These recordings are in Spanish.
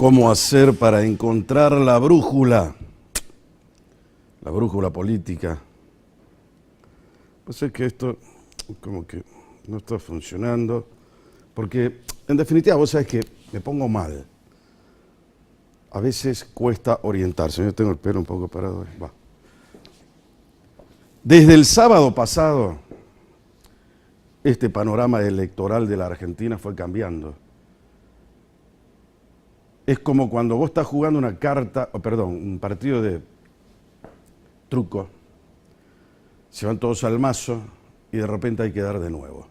cómo hacer para encontrar la brújula política. Pues es que esto como que no está funcionando, porque en definitiva vos sabés que me pongo mal. A veces cuesta orientarse. Yo tengo el pelo un poco parado. Va. Desde el sábado pasado, este panorama electoral de la Argentina fue cambiando. Es como cuando vos estás jugando una carta, un partido de truco, se van todos al mazo y de repente hay que dar de nuevo.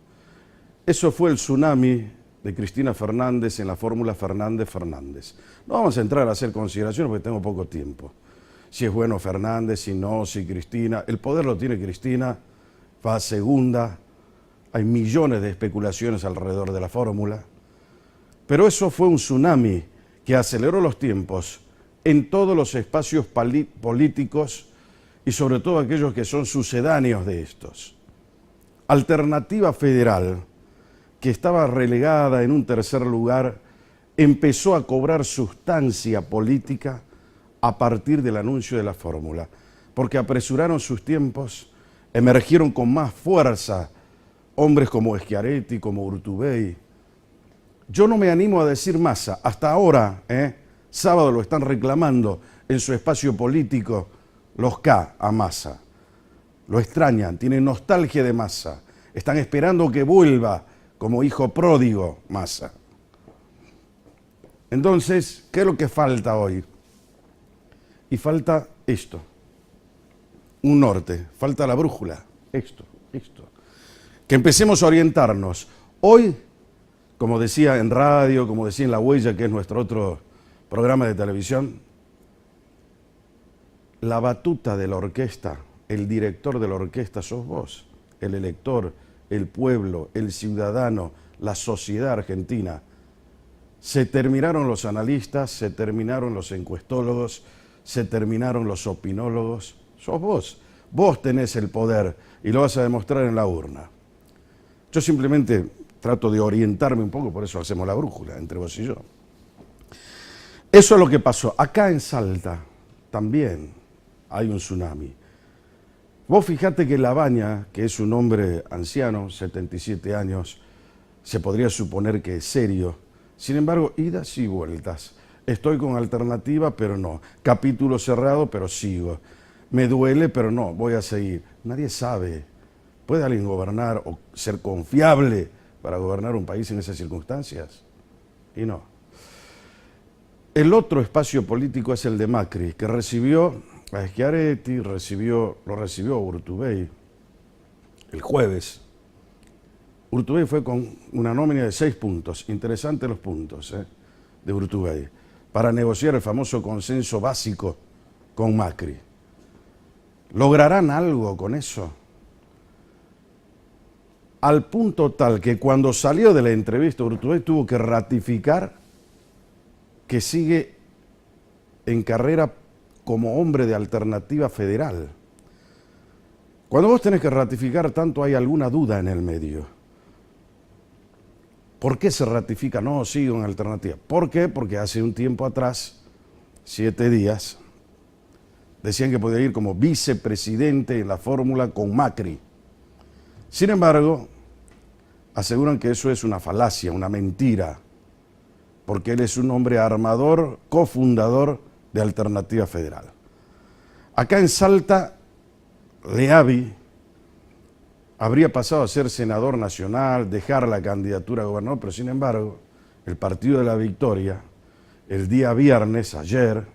Eso fue el tsunami de Cristina Fernández en la fórmula Fernández-Fernández. No vamos a entrar a hacer consideraciones porque tengo poco tiempo. Si es bueno Fernández, si no, si Cristina. El poder lo tiene Cristina, va a segunda. Hay millones de especulaciones alrededor de la fórmula. Pero eso fue un tsunami que aceleró los tiempos en todos los espacios políticos y sobre todo aquellos que son sucedáneos de estos. Alternativa Federal, que estaba relegada en un tercer lugar, empezó a cobrar sustancia política a partir del anuncio de la fórmula, porque apresuraron sus tiempos, emergieron con más fuerza hombres como Schiaretti, como Urtubey. Yo no me animo a decir Massa, hasta ahora, sábado lo están reclamando en su espacio político los K a Massa. Lo extrañan, tienen nostalgia de Massa, están esperando que vuelva como hijo pródigo Massa. Entonces, ¿qué es lo que falta hoy? Y falta esto, un norte, falta la brújula, esto. Que empecemos a orientarnos. Hoy, como decía en radio, como decía en La Huella, que es nuestro otro programa de televisión, la batuta de la orquesta, el director de la orquesta sos vos, el elector, el pueblo, el ciudadano, la sociedad argentina. Se terminaron los analistas, se terminaron los encuestólogos, se terminaron los opinólogos. Sos vos. Vos tenés el poder y lo vas a demostrar en la urna. Yo simplemente trato de orientarme un poco, por eso hacemos la brújula entre vos y yo. Eso es lo que pasó. Acá en Salta también hay un tsunami. Vos fijate que Labaña, que es un hombre anciano, 77 años, se podría suponer que es serio. Sin embargo, idas y vueltas. Estoy con alternativa, pero no. Capítulo cerrado, pero sigo. Me duele, pero no, voy a seguir. Nadie sabe. ¿Puede alguien gobernar o ser confiable para gobernar un país en esas circunstancias? Y no. El otro espacio político es el de Macri, que recibió a Schiaretti, lo recibió a Urtubey el jueves. Urtubey fue con una nómina de 6 puntos, interesantes los puntos de Urtubey, para negociar el famoso consenso básico con Macri. ¿Lograrán algo con eso? Al punto tal que cuando salió de la entrevista Urtubey tuvo que ratificar que sigue en carrera como hombre de Alternativa Federal. Cuando vos tenés que ratificar tanto hay alguna duda en el medio. ¿Por qué se ratifica? No, sigo en Alternativa. ¿Por qué? Porque hace un tiempo atrás, 7 días, decían que podía ir como vicepresidente en la fórmula con Macri. Sin embargo, aseguran que eso es una falacia, una mentira, porque él es un hombre armador, cofundador de Alternativa Federal. Acá en Salta, Leavi habría pasado a ser senador nacional, dejar la candidatura a gobernador, pero sin embargo, el Partido de la Victoria, el día viernes, ayer,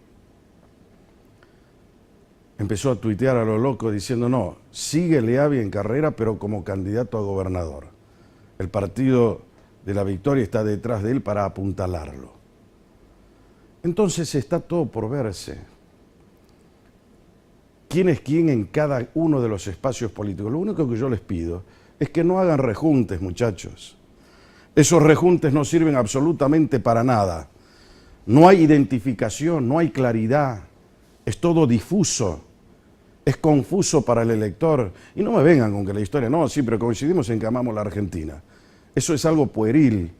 empezó a tuitear a lo loco diciendo, no, sigue Leavi en carrera, pero como candidato a gobernador. El Partido de la Victoria está detrás de él para apuntalarlo. Entonces está todo por verse. ¿Quién es quién en cada uno de los espacios políticos? Lo único que yo les pido es que no hagan rejuntes, muchachos. Esos rejuntes no sirven absolutamente para nada. No hay identificación, no hay claridad. Es todo difuso. Es confuso para el elector. Y no me vengan con que la historia, no, sí, pero coincidimos en que amamos la Argentina. Eso es algo pueril.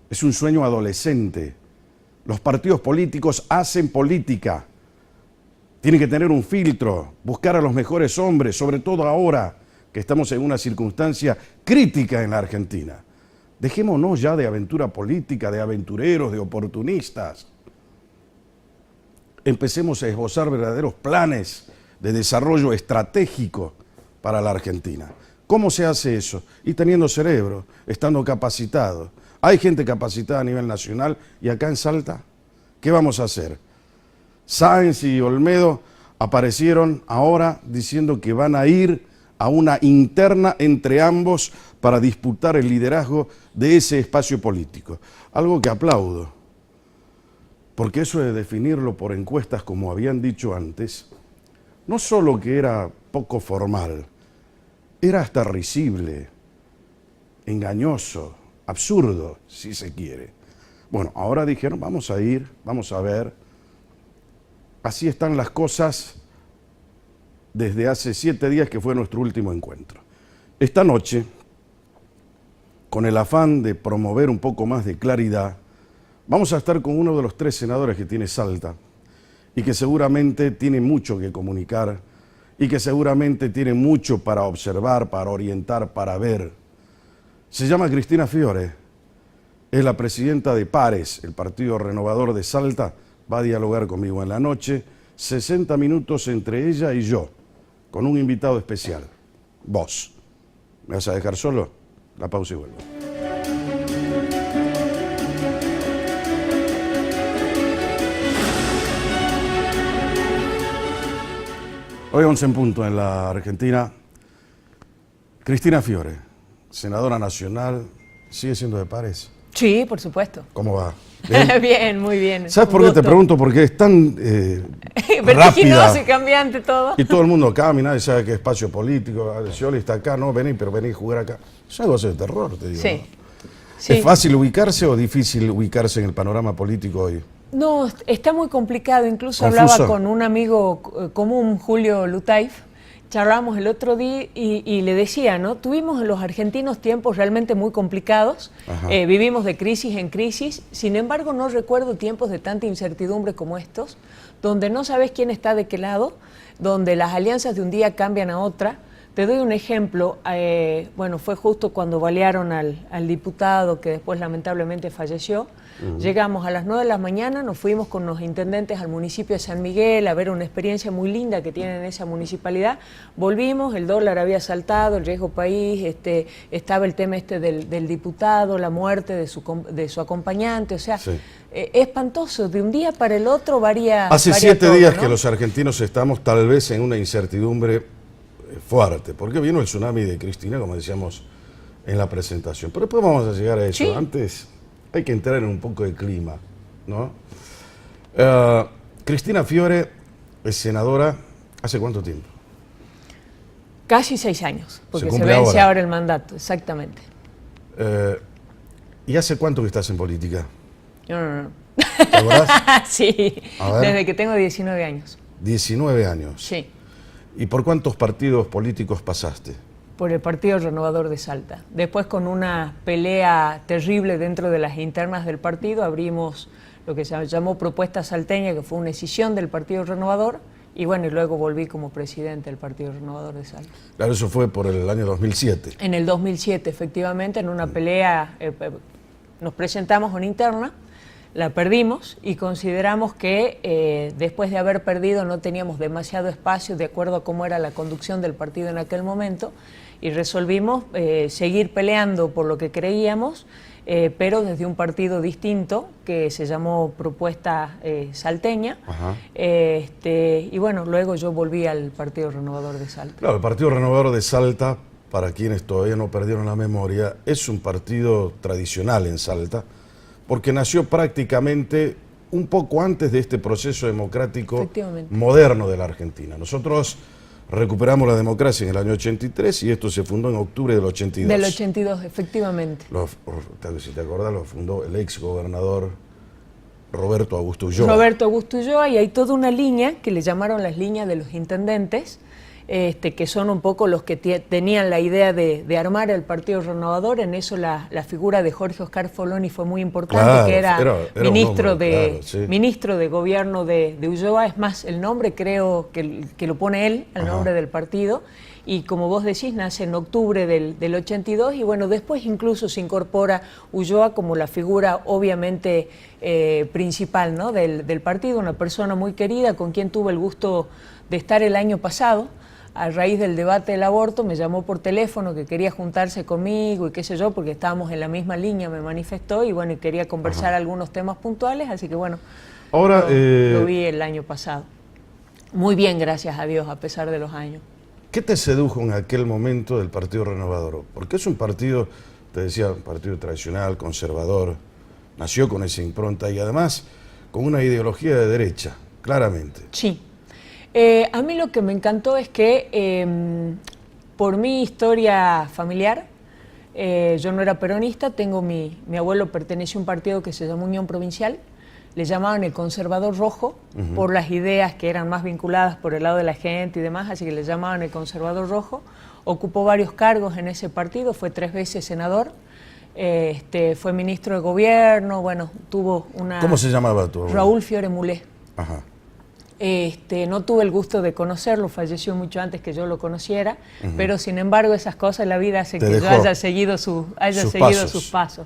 Es un sueño adolescente. Los partidos políticos hacen política. Tienen que tener un filtro, buscar a los mejores hombres, sobre todo ahora que estamos en una circunstancia crítica en la Argentina. Dejémonos ya de aventura política, de aventureros, de oportunistas. Empecemos a esbozar verdaderos planes de desarrollo estratégico para la Argentina. ¿Cómo se hace eso? Y teniendo cerebro, estando capacitado. Hay gente capacitada a nivel nacional y acá en Salta, ¿qué vamos a hacer? Sáenz y Olmedo aparecieron ahora diciendo que van a ir a una interna entre ambos para disputar el liderazgo de ese espacio político. Algo que aplaudo, porque eso de definirlo por encuestas, como habían dicho antes, no solo que era poco formal, era hasta risible, engañoso, absurdo, si se quiere. Bueno, ahora dijeron, vamos a ir, vamos a ver. Así están las cosas desde hace 7 días que fue nuestro último encuentro. Esta noche, con el afán de promover un poco más de claridad, vamos a estar con uno de los 3 senadores que tiene Salta y que seguramente tiene mucho que comunicar y que seguramente tiene mucho para observar, para orientar, para ver. Se llama Cristina Fiore, es la presidenta de Pares, el Partido Renovador de Salta. Va a dialogar conmigo en la noche, 60 minutos entre ella y yo, con un invitado especial, vos. ¿Me vas a dejar solo? La pausa y vuelvo. Hoy 11 en punto en la Argentina. Cristina Fiore, senadora nacional, ¿sigue siendo de Pares? Sí, por supuesto. ¿Cómo va? ¿Bien? Bien, muy bien. ¿Sabes por qué te pregunto? Porque es tan vertiginoso y cambiante todo. Y todo el mundo camina y sabe que espacio político. Scioli está acá, no, vení, pero vení a jugar acá. Es algo de terror, te digo. Sí. ¿No? Sí. ¿Es fácil ubicarse o difícil ubicarse en el panorama político hoy? No, está muy complicado. Incluso ¿Confuso? hablaba con un amigo común, Julio Lutaif. Charlamos el otro día y le decía, ¿no? Tuvimos en los argentinos tiempos realmente muy complicados, vivimos de crisis en crisis, sin embargo no recuerdo tiempos de tanta incertidumbre como estos, donde no sabes quién está de qué lado, donde las alianzas de un día cambian a otra. Te doy un ejemplo, bueno, fue justo cuando balearon al diputado que después lamentablemente falleció. Llegamos a las 9 de la mañana, nos fuimos con los intendentes al municipio de San Miguel a ver una experiencia muy linda que tienen en esa municipalidad. Volvimos, el dólar había saltado, el riesgo país, estaba el tema del diputado, la muerte de su acompañante, o sea, sí. Espantoso, de un día para el otro varía. Hace varía 7 todo, días, ¿no?, que los argentinos estamos tal vez en una incertidumbre fuerte, porque vino el tsunami de Cristina, como decíamos en la presentación. Pero después vamos a llegar a eso. Sí. Antes hay que entrar en un poco de clima, ¿no? Cristina Fiore es senadora ¿hace cuánto tiempo? Casi 6 años, porque se vence ahora el mandato, exactamente. ¿Y hace cuánto que estás en política? No. ¿Te acordás? Sí, desde que tengo 19 años. 19 años. Sí. ¿Y por cuántos partidos políticos pasaste? Por el Partido Renovador de Salta. Después, con una pelea terrible dentro de las internas del partido, abrimos lo que se llamó Propuesta Salteña, que fue una escisión del Partido Renovador, y bueno, y luego volví como presidente del Partido Renovador de Salta. Claro, eso fue por el año 2007. En el 2007, efectivamente, en una pelea, nos presentamos a una interna, la perdimos y consideramos que después de haber perdido no teníamos demasiado espacio de acuerdo a cómo era la conducción del partido en aquel momento y resolvimos seguir peleando por lo que creíamos, pero desde un partido distinto que se llamó Propuesta Salteña. Y bueno, luego yo volví al Partido Renovador de Salta. Claro, el Partido Renovador de Salta, para quienes todavía no perdieron la memoria, es un partido tradicional en Salta, porque nació prácticamente un poco antes de este proceso democrático moderno de la Argentina. Nosotros recuperamos la democracia en el año 83 y esto se fundó en octubre del 82. Del 82, efectivamente. Si te acordás, lo fundó el ex gobernador Roberto Augusto Ulloa. Roberto Augusto Ulloa, y hay toda una línea que le llamaron las líneas de los intendentes, que son un poco los que tenían la idea de armar el Partido Renovador. En eso la figura de Jorge Oscar Foloni fue muy importante, claro, que era ministro, hombre, claro, ministro de gobierno de Ulloa. Es más, el nombre creo que lo pone él, el nombre del partido. Y como vos decís, nace en octubre del 82 y bueno, después incluso se incorpora Ulloa como la figura obviamente principal, ¿no?, del partido, una persona muy querida con quien tuve el gusto de estar el año pasado. A raíz del debate del aborto me llamó por teléfono que quería juntarse conmigo y qué sé yo, porque estábamos en la misma línea, me manifestó y bueno, y quería conversar algunos temas puntuales, así que bueno, ahora, lo vi el año pasado. Muy bien, gracias a Dios, a pesar de los años. ¿Qué te sedujo en aquel momento del Partido Renovador? Porque es un partido, te decía, un partido tradicional, conservador, nació con esa impronta y además con una ideología de derecha, claramente. Sí. A mí lo que me encantó es que por mi historia familiar, yo no era peronista, mi abuelo perteneció a un partido que se llamó Unión Provincial, le llamaban el Conservador Rojo por las ideas que eran más vinculadas por el lado de la gente y demás, así que le llamaban el Conservador Rojo. Ocupó varios cargos en ese partido, fue 3 veces senador, fue ministro de gobierno, bueno, tuvo una... ¿Cómo se llamaba tu abuelo? Raúl Fiore Mulé. Ajá. No tuve el gusto de conocerlo, falleció mucho antes que yo lo conociera, pero sin embargo esas cosas en la vida hacen que yo haya seguido sus pasos.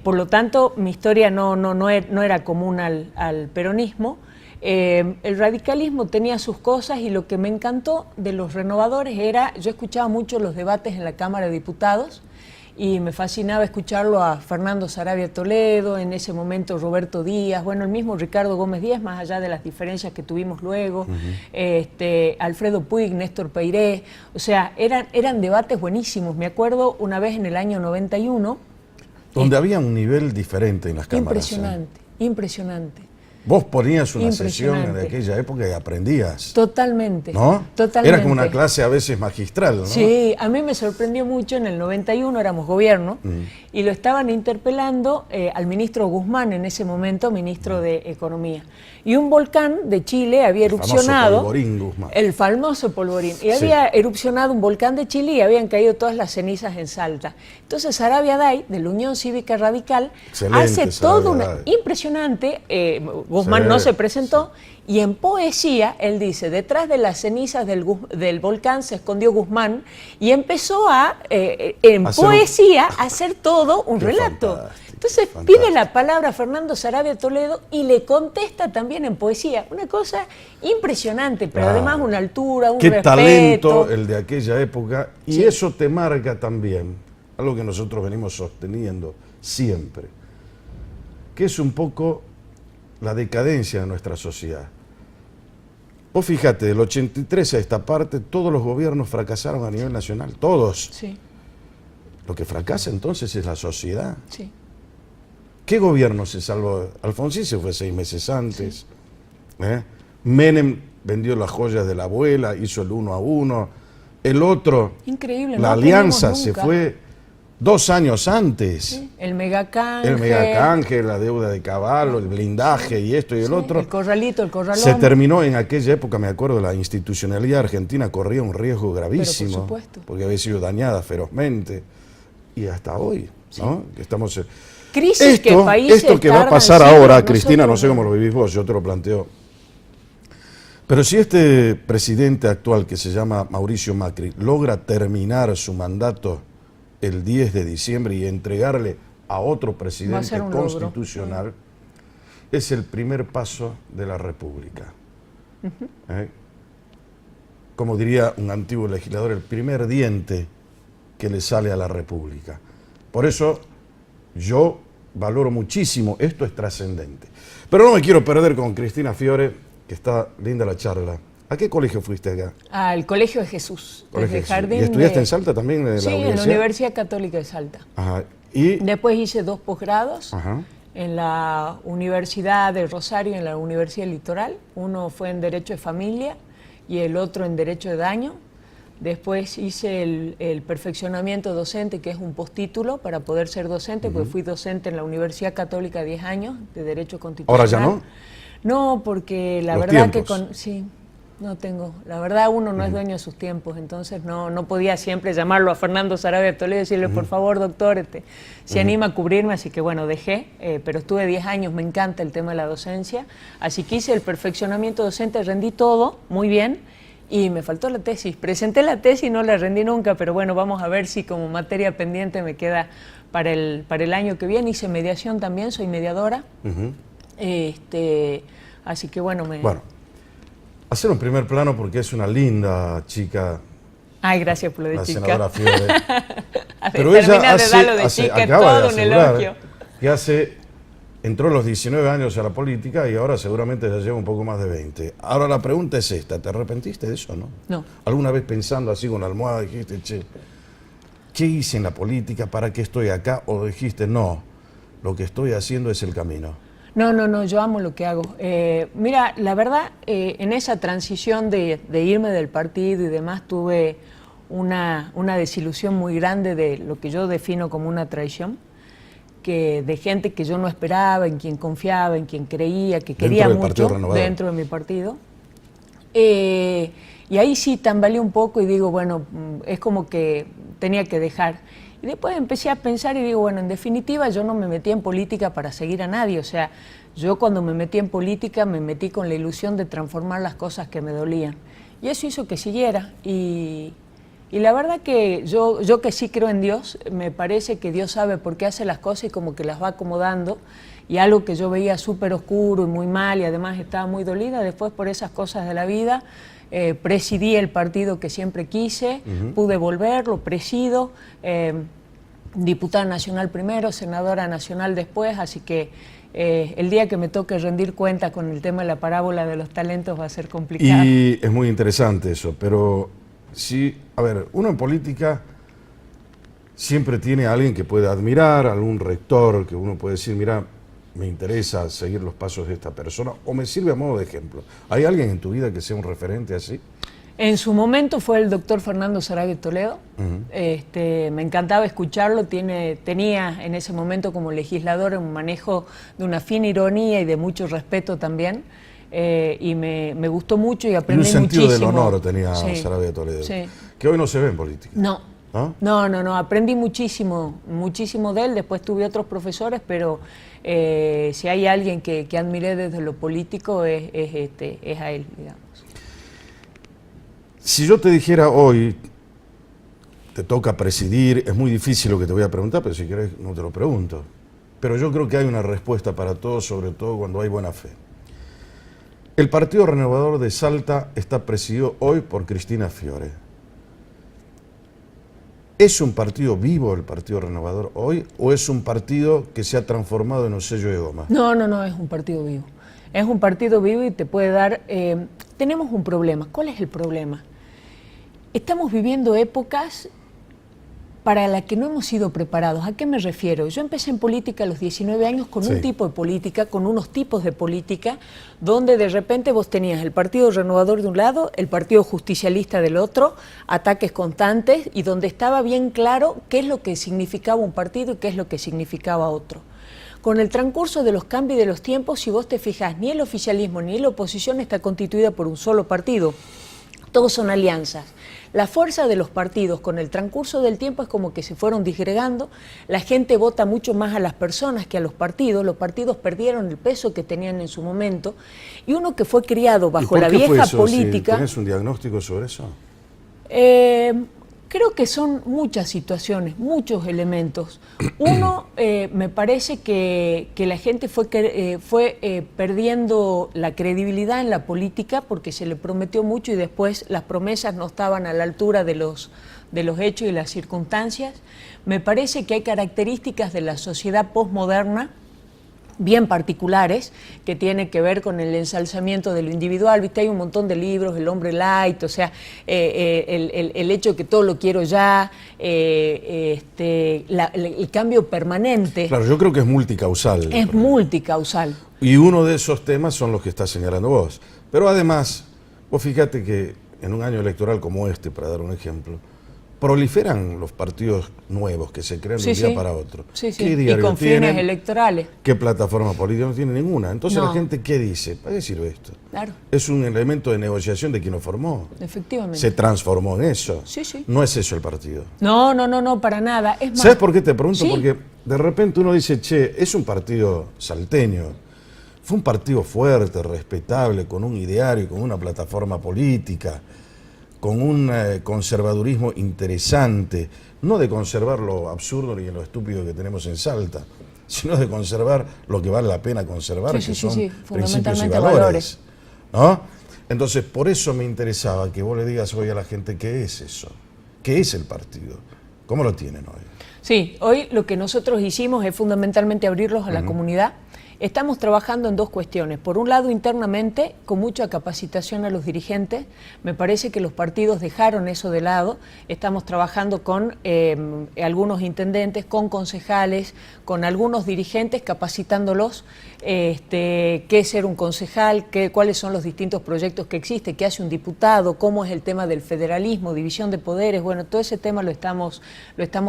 Por lo tanto, mi historia no era común al peronismo. El radicalismo tenía sus cosas y lo que me encantó de los renovadores era, yo escuchaba mucho los debates en la Cámara de Diputados y me fascinaba escucharlo a Fernando Saravia Toledo, en ese momento Roberto Díaz, bueno, el mismo Ricardo Gómez Díaz, más allá de las diferencias que tuvimos luego, Alfredo Puig, Néstor Peiré, o sea, eran debates buenísimos. Me acuerdo una vez en el año 91, donde había un nivel diferente en las cámaras. Impresionante, impresionante. Vos ponías una sesión en aquella época y aprendías. Totalmente. ¿No? Totalmente. Era como una clase a veces magistral, ¿no? Sí, a mí me sorprendió mucho, en el 91 éramos gobierno, y lo estaban interpelando al ministro Guzmán, en ese momento ministro de Economía. Y un volcán de Chile había erupcionado. El famoso polvorín Guzmán. El famoso polvorín. Y había erupcionado un volcán de Chile y habían caído todas las cenizas en Salta. Entonces Saravia Day, de la Unión Cívica Radical, hace todo una... Impresionante, Guzmán no se presentó, y en poesía, él dice, detrás de las cenizas del volcán se escondió Guzmán, y empezó en poesía a hacer todo un relato. Entonces pide la palabra a Fernando Saravia Toledo y le contesta también en poesía. Una cosa impresionante, pero además una altura, un respeto. Qué talento el de aquella época, y eso te marca también, algo que nosotros venimos sosteniendo siempre, que es un poco la decadencia de nuestra sociedad. Vos fíjate, del 83 a esta parte, todos los gobiernos fracasaron a nivel nacional, todos. Sí. Lo que fracasa entonces es la sociedad. Sí. ¿Qué gobierno se salvó? Alfonsín se fue 6 meses antes. Menem vendió las joyas de la abuela, hizo el 1 a 1. El otro, increíble, la alianza se fue 2 años antes. Sí. El megacanje. El megacanje, la deuda de Caballo, el blindaje y esto y el otro. El corralito, el corralón. Se terminó en aquella época, me acuerdo, la institucionalidad argentina corría un riesgo gravísimo. Pero por supuesto. Porque había sido dañada ferozmente. Y hasta hoy, ¿no? Que estamos... Crisis que países esto que va a pasar ahora, Cristina, no sé cómo lo vivís vos, yo te lo planteo. Pero si este presidente actual, que se llama Mauricio Macri, logra terminar su mandato el 10 de diciembre y entregarle a otro presidente constitucional, es el primer paso de la República. Como diría un antiguo legislador, el primer diente que le sale a la República. Por eso yo valoro muchísimo, esto es trascendente. Pero no me quiero perder con Cristina Fiore, que está linda la charla. ¿A qué colegio fuiste acá? Al Colegio de Jesús. Colegio de Jesús. ¿Y estudiaste en Salta también? Sí, en la Universidad Católica de Salta. Ajá. ¿Y? Después hice 2 posgrados en la Universidad de Rosario y en la Universidad Litoral. Uno fue en Derecho de Familia y el otro en Derecho de Daño. Después hice el perfeccionamiento docente, que es un postítulo para poder ser docente, porque fui docente en la Universidad Católica 10 años de Derecho Constitucional. ¿Ahora ya no? No, porque la Los verdad tiempos. que sí, no tengo. La verdad, uno no es dueño de sus tiempos, entonces no podía siempre llamarlo a Fernando Sarabia Toledo y decirle, por favor, doctor, se anima a cubrirme, así que bueno, dejé, pero estuve 10 años, me encanta el tema de la docencia, así que hice el perfeccionamiento docente, rendí todo, muy bien, y me faltó la tesis. Presenté la tesis y no la rendí nunca, pero bueno, vamos a ver si como materia pendiente me queda para el año que viene. Hice mediación también, soy mediadora. Así que bueno, Bueno, hacer un primer plano porque es una linda chica. Ay, gracias por lo de la chica. Senadora Fiore. Pero ella acaba de asegurar que entró a los 19 años a la política y ahora seguramente ya lleva un poco más de 20. Ahora la pregunta es esta, ¿te arrepentiste de eso, no? No. ¿Alguna vez pensando así con la almohada dijiste, che, ¿qué hice en la política? ¿Para qué estoy acá? ¿O dijiste, no, lo que estoy haciendo es el camino? No, yo amo lo que hago. Mira, la verdad, en esa transición de irme del partido y demás, tuve una desilusión muy grande de lo que yo defino como una traición, de gente que yo no esperaba, en quien confiaba, en quien creía, que quería mucho dentro de mi partido. Y ahí sí tambaleé un poco y digo, bueno, es como que tenía que dejar. Y después empecé a pensar y digo, bueno, en definitiva yo no me metí en política para seguir a nadie, o sea, yo cuando me metí en política me metí con la ilusión de transformar las cosas que me dolían. Y eso hizo que siguiera. Y la verdad que yo que sí creo en Dios, me parece que Dios sabe por qué hace las cosas y como que las va acomodando. Y algo que yo veía súper oscuro y muy mal y además estaba muy dolida, después por esas cosas de la vida, presidí el partido que siempre quise, pude volver, lo presido, diputada nacional primero, senadora nacional después, así que el día que me toque rendir cuenta con el tema de la parábola de los talentos va a ser complicado. Y es muy interesante eso, pero sí, a ver, uno en política siempre tiene a alguien que puede admirar, algún rector que uno puede decir, mira, me interesa seguir los pasos de esta persona o me sirve a modo de ejemplo. ¿Hay alguien en tu vida que sea un referente así? En su momento fue el doctor Fernando Sarabia Toledo. Me encantaba escucharlo. Tenía en ese momento como legislador un manejo de una fina ironía y de mucho respeto también. Y me gustó mucho y aprendí muchísimo. Un sentido del honor tenía Sarabia Toledo, que hoy no se ve en política. No, aprendí muchísimo de él, después tuve otros profesores, pero si hay alguien que admiré desde lo político es a él, digamos. Si yo te dijera hoy, te toca presidir, es muy difícil lo que te voy a preguntar, pero si querés no te lo pregunto. Pero yo creo que hay una respuesta para todos, sobre todo cuando hay buena fe. El Partido Renovador de Salta está presidido hoy por Cristina Fiore. ¿Es un partido vivo el Partido Renovador hoy o es un partido que se ha transformado en un sello de goma? No, es un partido vivo. Es un partido vivo y te puede dar... tenemos un problema. ¿Cuál es el problema? Estamos viviendo épocas para las que no hemos sido preparados. ¿A qué me refiero? Yo empecé en política a los 19 años con un tipo de política, con unos tipos de política, donde de repente vos tenías el Partido Renovador de un lado, el Partido Justicialista del otro, ataques constantes, y donde estaba bien claro qué es lo que significaba un partido y qué es lo que significaba otro. Con el transcurso de los cambios y de los tiempos, si vos te fijás, ni el oficialismo ni la oposición está constituida por un solo partido. Todos son alianzas. La fuerza de los partidos con el transcurso del tiempo es como que se fueron disgregando. La gente vota mucho más a las personas que a los partidos perdieron el peso que tenían en su momento. Y uno que fue criado bajo la vieja política... ¿Tienes un diagnóstico sobre eso? Creo que son muchas situaciones, muchos elementos. Uno, me parece que la gente fue perdiendo la credibilidad en la política porque se le prometió mucho y después las promesas no estaban a la altura de los hechos y las circunstancias. Me parece que hay características de la sociedad postmoderna bien particulares, que tiene que ver con el ensalzamiento de lo individual. Viste, hay un montón de libros, el hombre light, o sea, el hecho de que todo lo quiero ya, el cambio permanente. Claro, yo creo que es multicausal. Es multicausal. Y uno de esos temas son los que estás señalando vos. Pero además, vos fíjate que en un año electoral como este, para dar un ejemplo, proliferan los partidos nuevos que se crean de un día para otro. Sí, sí. ¿Qué Y diario con fines tienen? electorales. ¿Qué plataforma política? No tiene ninguna. Entonces No. la gente, ¿qué dice? ¿Para qué sirve esto? Claro, Es un elemento de negociación de quien lo formó. efectivamente. Se transformó en eso. Sí, sí. No es eso el partido. No, no, no, no, para nada. Es más, ¿Sabes por qué te pregunto? Sí. Porque de repente uno dice, che, es un partido salteño. Fue un partido fuerte, respetable, con un ideario, con una plataforma política, con un conservadurismo interesante, no de conservar lo absurdo ni lo estúpido que tenemos en Salta, sino de conservar lo que vale la pena conservar, Sí, que sí, son sí, principios y fundamentalmente valores. ¿No? Entonces, por eso me interesaba que vos le digas hoy a la gente qué es eso, qué es el partido, cómo lo tienen hoy. sí, hoy lo que nosotros hicimos es fundamentalmente abrirlos a la comunidad. Estamos trabajando en dos cuestiones. Por un lado, internamente, con mucha capacitación a los dirigentes. Me parece que los partidos dejaron eso de lado. Estamos trabajando con algunos intendentes, con concejales, con algunos dirigentes, capacitándolos qué es ser un concejal, cuáles son los distintos proyectos que existen, qué hace un diputado, cómo es el tema del federalismo, división de poderes. Bueno, todo ese tema lo estamos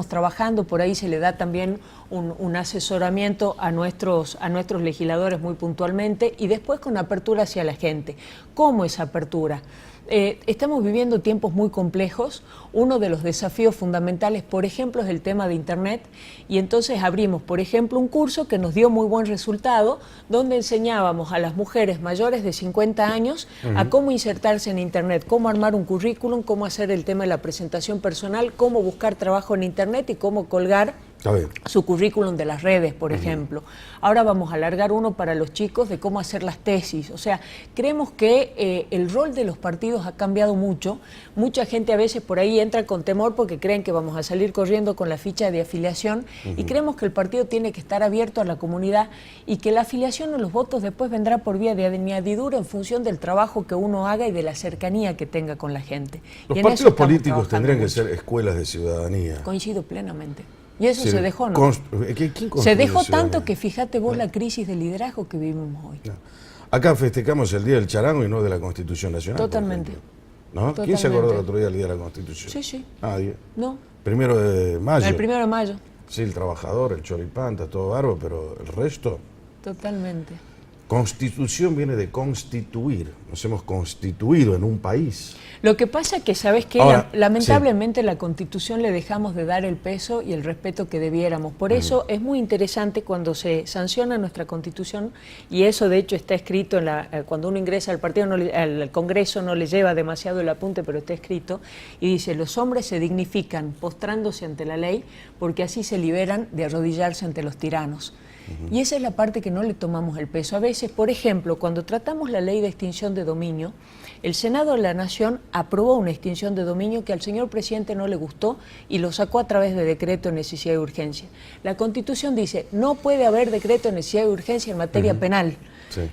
trabajando. Por ahí se le da también un asesoramiento a nuestros legisladores muy puntualmente, y después con apertura hacia la gente. ¿Cómo es apertura? Estamos viviendo tiempos muy complejos. Uno de los desafíos fundamentales, por ejemplo, es el tema de Internet, y entonces abrimos, por ejemplo, un curso que nos dio muy buen resultado, donde enseñábamos a las mujeres mayores de 50 años a cómo insertarse en Internet, cómo armar un currículum, cómo hacer el tema de la presentación personal, cómo buscar trabajo en Internet y cómo colgar su currículum de las redes, por ejemplo. Ahora vamos a alargar uno para los chicos de cómo hacer las tesis. O sea, creemos que el rol de los partidos ha cambiado mucho. Mucha gente a veces por ahí entra con temor porque creen que vamos a salir corriendo con la ficha de afiliación, y creemos que el partido tiene que estar abierto a la comunidad, y que la afiliación o los votos después vendrá por vía de añadidura en función del trabajo que uno haga y de la cercanía que tenga con la gente. Los partidos políticos tendrían que ser escuelas de ciudadanía. Coincido plenamente. Y eso Sí, se dejó, ¿no? ¿Quién Se dejó construye tanto que fíjate vos la crisis de liderazgo que vivimos hoy. No. Acá festejamos el Día del Charango y no de la Constitución Nacional. Totalmente. ¿No? ¿Quién se acordó el otro día del Día de la Constitución? Sí, sí. Nadie. No. 1 de mayo. El 1 de mayo. Sí, el trabajador, el choripán, está todo bárbaro, pero el resto. Totalmente. Constitución viene de constituir. Nos hemos constituido en un país. Lo que pasa es que, ¿sabes qué? Ahora, Lamentablemente la Constitución le dejamos de dar el peso y el respeto que debiéramos. Por eso es muy interesante cuando se sanciona nuestra Constitución, y eso de hecho está escrito, cuando uno ingresa al partido, al Congreso, no le lleva demasiado el apunte, pero está escrito, y dice: los hombres se dignifican postrándose ante la ley, porque así se liberan de arrodillarse ante los tiranos. Y esa es la parte que no le tomamos el peso. A veces, por ejemplo, cuando tratamos la ley de extinción de dominio, el Senado de la Nación aprobó una extinción de dominio que al señor presidente no le gustó y lo sacó a través de decreto de necesidad y urgencia. La Constitución dice: no puede haber decreto de necesidad y urgencia en materia penal. Sí.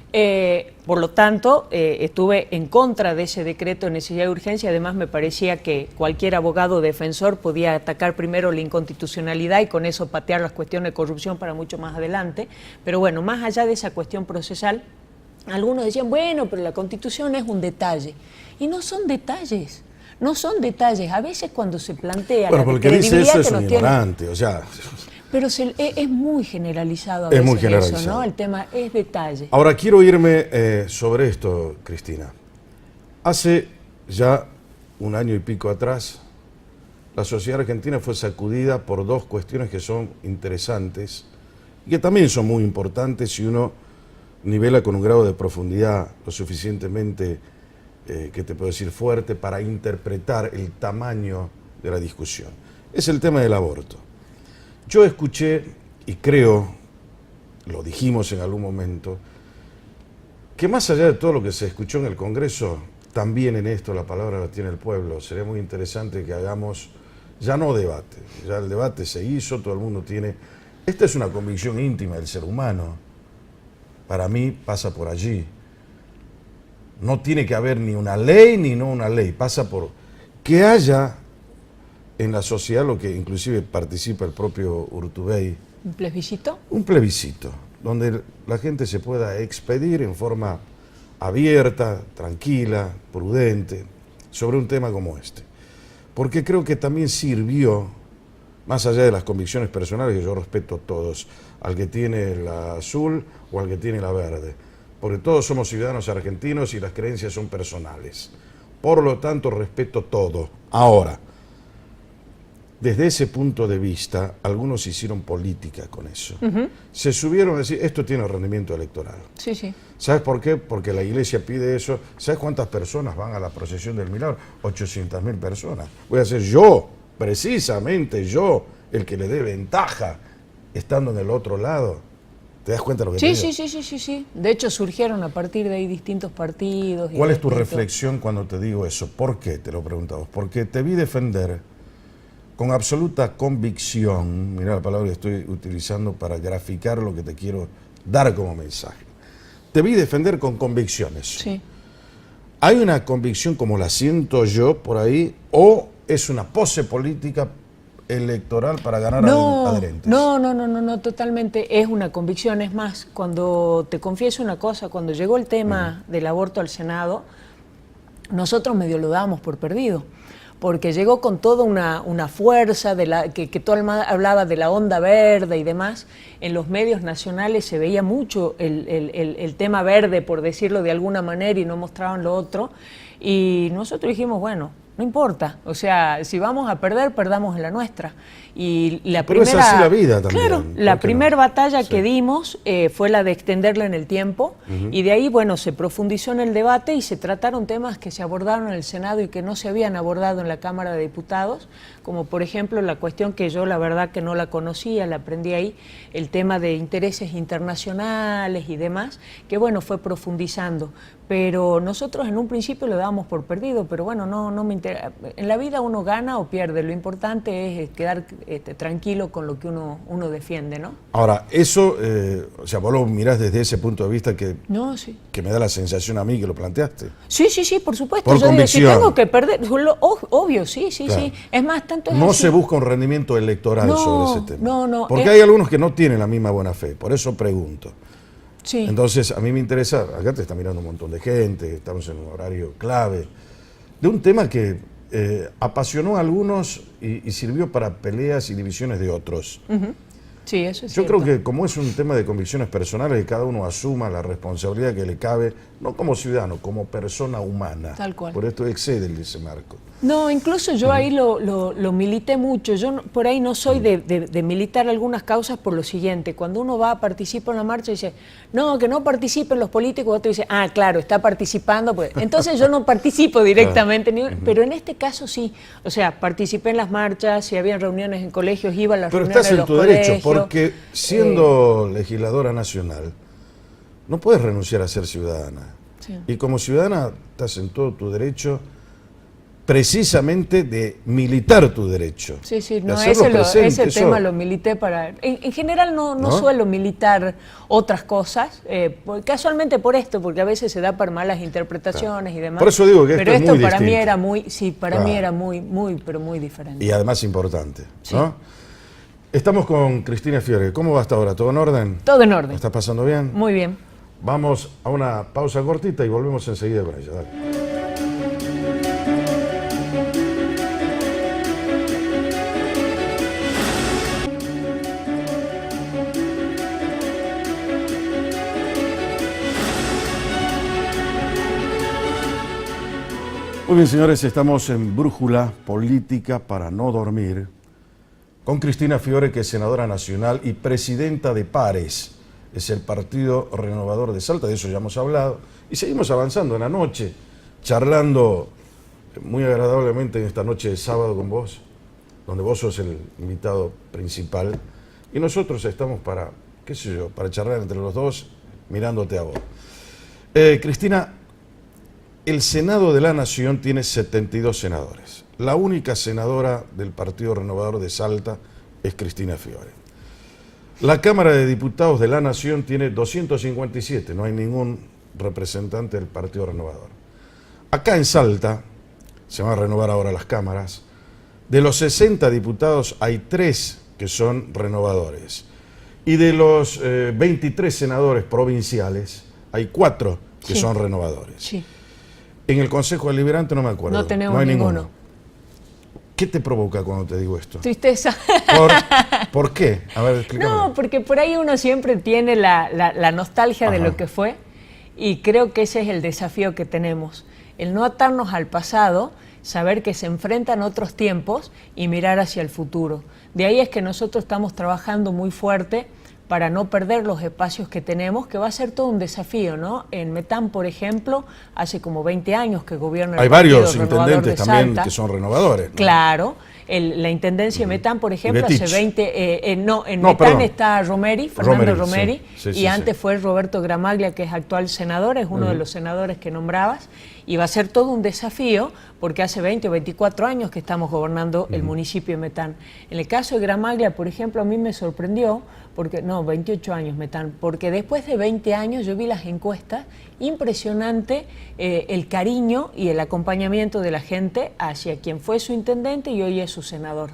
Por lo tanto, estuve en contra de ese decreto de necesidad y urgencia. Además, me parecía que cualquier abogado defensor podía atacar primero la inconstitucionalidad y con eso patear las cuestiones de corrupción para mucho más adelante. Pero bueno, más allá de esa cuestión procesal, algunos decían: bueno, pero la Constitución es un detalle. Y no son detalles. No son detalles. A veces cuando se plantea Bueno, la porque dice credibilidad eso es que un nos tiene... ignorante, o sea... Pero es muy generalizado a Es veces muy eso, generalizado. ¿no? El tema es detalle. Ahora quiero irme sobre esto, Cristina. Hace ya 1 año y pico atrás, la sociedad argentina fue sacudida por 2 cuestiones que son interesantes y que también son muy importantes si uno nivela con un grado de profundidad lo suficientemente, ¿qué te puedo decir?, fuerte para interpretar el tamaño de la discusión. Es el tema del aborto. Yo escuché, y creo, lo dijimos en algún momento, que más allá de todo lo que se escuchó en el Congreso, también en esto la palabra la tiene el pueblo. Sería muy interesante que hagamos, ya no debate, ya el debate se hizo, todo el mundo tiene... Esta es una convicción íntima del ser humano. Para mí pasa por allí. No tiene que haber ni una ley ni no una ley, pasa por que haya en la sociedad lo que inclusive participa el propio Urtubey. ¿Un plebiscito? Un plebiscito, donde la gente se pueda expedir en forma abierta, tranquila, prudente, sobre un tema como este. porque creo que también sirvió, más allá de las convicciones personales, que yo respeto a todos, al que tiene la azul o al que tiene la verde, porque todos somos ciudadanos argentinos y las creencias son personales. Por lo tanto, respeto todo. Ahora, desde ese punto de vista, algunos hicieron política con eso. Se subieron a decir, esto tiene rendimiento electoral. Sí, sí. ¿Sabes por qué? Porque la iglesia pide eso. ¿Sabes cuántas personas van a la procesión del milagro? 800.000 personas. Voy a ser yo, precisamente yo, el que le dé ventaja estando en el otro lado. ¿Te das cuenta de lo que te digo? Sí. De hecho, surgieron a partir de ahí distintos partidos. ¿Cuál es tu reflexión cuando te digo eso? ¿Por qué? Te lo preguntamos. Porque te vi defender con absoluta convicción, mira la palabra que estoy utilizando para graficar lo que te quiero dar como mensaje. Te vi defender con convicciones. Sí. ¿Hay una convicción como la siento yo por ahí o es una pose política electoral para ganar adherentes? No, totalmente es una convicción. Es más, cuando te confieso una cosa, cuando llegó el tema del aborto al Senado, nosotros medio lo dábamos por perdido, porque llegó con toda una fuerza, que todo hablaba de la onda verde y demás. En los medios nacionales se veía mucho el tema verde, por decirlo de alguna manera, y no mostraban lo otro. Y nosotros dijimos, bueno, no importa, o sea, si vamos a perder, perdamos en la nuestra. Y la Pero primera, es así la vida también. claro, la primera batalla que dimos fue la de extenderla en el tiempo, y de ahí, bueno, se profundizó en el debate y se trataron temas que se abordaron en el Senado y que no se habían abordado en la Cámara de Diputados, como por ejemplo la cuestión que yo la verdad que no la conocía, la aprendí ahí, el tema de intereses internacionales y demás, que bueno, fue profundizando. Pero nosotros en un principio lo dábamos por perdido, pero bueno, no me interesa. En la vida uno gana o pierde, lo importante es quedar tranquilo con lo que uno defiende, ¿no? Ahora, eso, o sea, vos lo mirás desde ese punto de vista que me da la sensación a mí que lo planteaste. Sí, por supuesto. Por convicción. Digo, si tengo que perder, obvio, sí. Claro. Es más, tanto es No así. se busca un rendimiento electoral sobre ese tema. No. Porque hay algunos que no tienen la misma buena fe, por eso pregunto. Sí. Entonces, a mí me interesa, acá te está mirando un montón de gente, estamos en un horario clave, de un tema que apasionó a algunos y sirvió para peleas y divisiones de otros. Sí, eso es Yo cierto. creo que como es un tema de convicciones personales, que cada uno asuma la responsabilidad que le cabe, no como ciudadano, como persona humana. Tal cual. Por esto excede ese marco. No, incluso yo ahí lo milité mucho. Yo por ahí no soy de militar algunas causas por lo siguiente. Cuando uno va a participar en la marcha y dice, no, que no participen los políticos, otro dice, ah, claro, está participando. Pues. Entonces yo no participo directamente, pero en este caso sí. O sea, participé en las marchas, si había reuniones en colegios, iba a las Pero reuniones estás de en los tu colegios. derecho, porque siendo legisladora nacional, no puedes renunciar a ser ciudadana. Sí. Y como ciudadana estás en todo tu derecho precisamente de militar tu derecho. Sí, de no, hacerlo ese presente, tema eso. lo milité para... En general no suelo militar otras cosas, casualmente por esto, porque a veces se da para malas interpretaciones y demás. Por eso digo que pero esto es muy para mí distinto. era muy, para mí era pero muy diferente. Y además importante, Sí. ¿no? Estamos con Cristina Fiore. ¿Cómo va hasta ahora? ¿Todo en orden? Todo en orden. ¿La estás pasando bien? Muy bien. Vamos a una pausa cortita y volvemos enseguida con ella. Dale. Muy bien, señores, estamos en Brújula Política para no dormir con Cristina Fiore, que es senadora nacional y presidenta de PARES, es el Partido Renovador de Salta, de eso ya hemos hablado, y seguimos avanzando en la noche, charlando muy agradablemente en esta noche de sábado con vos, donde vos sos el invitado principal, y nosotros estamos para, qué sé yo, para charlar entre los dos, mirándote a vos. Cristina, el Senado de la Nación tiene 72 senadores. La única senadora del Partido Renovador de Salta es Cristina Fiore. La Cámara de Diputados de la Nación tiene 257, no hay ningún representante del Partido Renovador. Acá en Salta, se van a renovar ahora las cámaras, de los 60 diputados hay 3 que son renovadores. Y de los 23 senadores provinciales hay 4 que son renovadores. Sí. En el Consejo Deliberante no me acuerdo. No tenemos hay ninguno. ¿Qué te provoca cuando te digo esto? Tristeza. ¿Por qué? A ver, explícame. No, porque por ahí uno siempre tiene la nostalgia de lo que fue, y creo que ese es el desafío que tenemos. El no atarnos al pasado, saber que se enfrentan otros tiempos y mirar hacia el futuro. De ahí es que nosotros estamos trabajando muy fuerte para no perder los espacios que tenemos, que va a ser todo un desafío, ¿no? En Metán, por ejemplo, hace como 20 años que gobierna el Hay Partido varios Renovador intendentes de también Salta. que son renovadores, ¿no? Claro. La Intendencia de Metán, por ejemplo, hace 20... en Metán perdón. está Fernando Romeri, sí, y antes fue Roberto Gramaglia, que es actual senador, es uno de los senadores que nombrabas, y va a ser todo un desafío, porque hace 20 o 24 años que estamos gobernando el municipio de Metán. En el caso de Gramaglia, por ejemplo, a mí me sorprendió, 28 años Metán, porque después de 20 años yo vi las encuestas, impresionante el cariño y el acompañamiento de la gente hacia quien fue su intendente y hoy es su senador.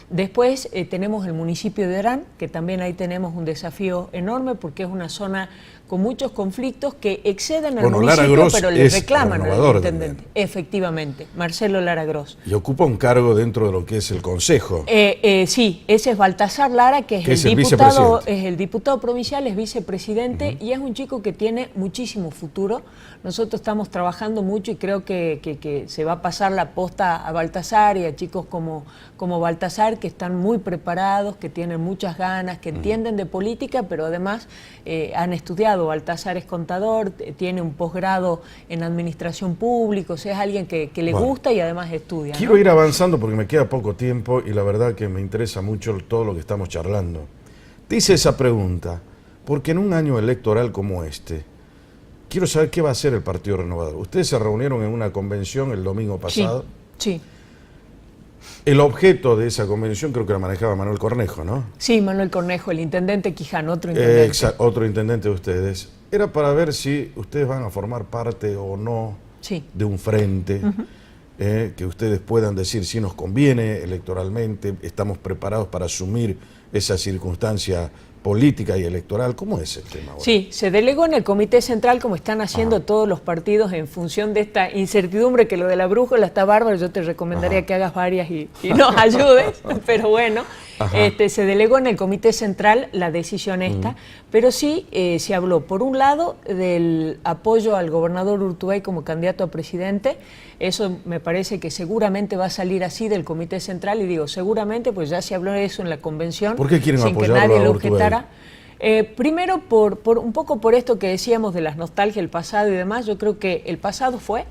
Después tenemos el municipio de Orán, que también ahí tenemos un desafío enorme porque es una zona con muchos conflictos que exceden al municipio, pero le reclaman al intendente. También. Efectivamente, Marcelo Lara Gross. Y ocupa un cargo dentro de lo que es el Consejo. Sí, ese es Baltasar Lara, que es el diputado provincial, es vicepresidente y es un chico que tiene muchísimo futuro. Nosotros estamos trabajando mucho y creo que se va a pasar la posta a Baltasar y a chicos como Baltasar, que están muy preparados, que tienen muchas ganas, que entienden de política, pero además han estudiado. Baltasar es contador, tiene un posgrado en administración pública, o sea, es alguien que le gusta y además estudia. Quiero ir avanzando porque me queda poco tiempo y la verdad que me interesa mucho todo lo que estamos charlando. Te hice esa pregunta porque en un año electoral como este, quiero saber qué va a hacer el Partido Renovador. Ustedes se reunieron en una convención el domingo pasado. Sí. El objeto de esa convención creo que la manejaba Manuel Cornejo, ¿no? Sí, Manuel Cornejo, el intendente Quijano, otro intendente. Otro intendente de ustedes. Era para ver si ustedes van a formar parte o no de un frente, que ustedes puedan decir si nos conviene electoralmente, estamos preparados para asumir esa circunstancia política y electoral. ¿Cómo es el tema ahora? Sí, se delegó en el Comité Central, como están haciendo todos los partidos en función de esta incertidumbre, que lo de la brújula está bárbaro. Yo te recomendaría que hagas varias y nos ayudes, pero bueno, se delegó en el Comité Central la decisión esta, pero sí se habló, por un lado, del apoyo al gobernador Urtubey como candidato a presidente. Eso me parece que seguramente va a salir así del Comité Central, y digo seguramente, pues ya se habló de eso en la convención. ¿Por qué quieren sin que apoyarlo nadie a lo Urtubey? objetara. Primero, un poco por esto que decíamos de las nostalgias del pasado y demás. Yo creo que el pasado fue,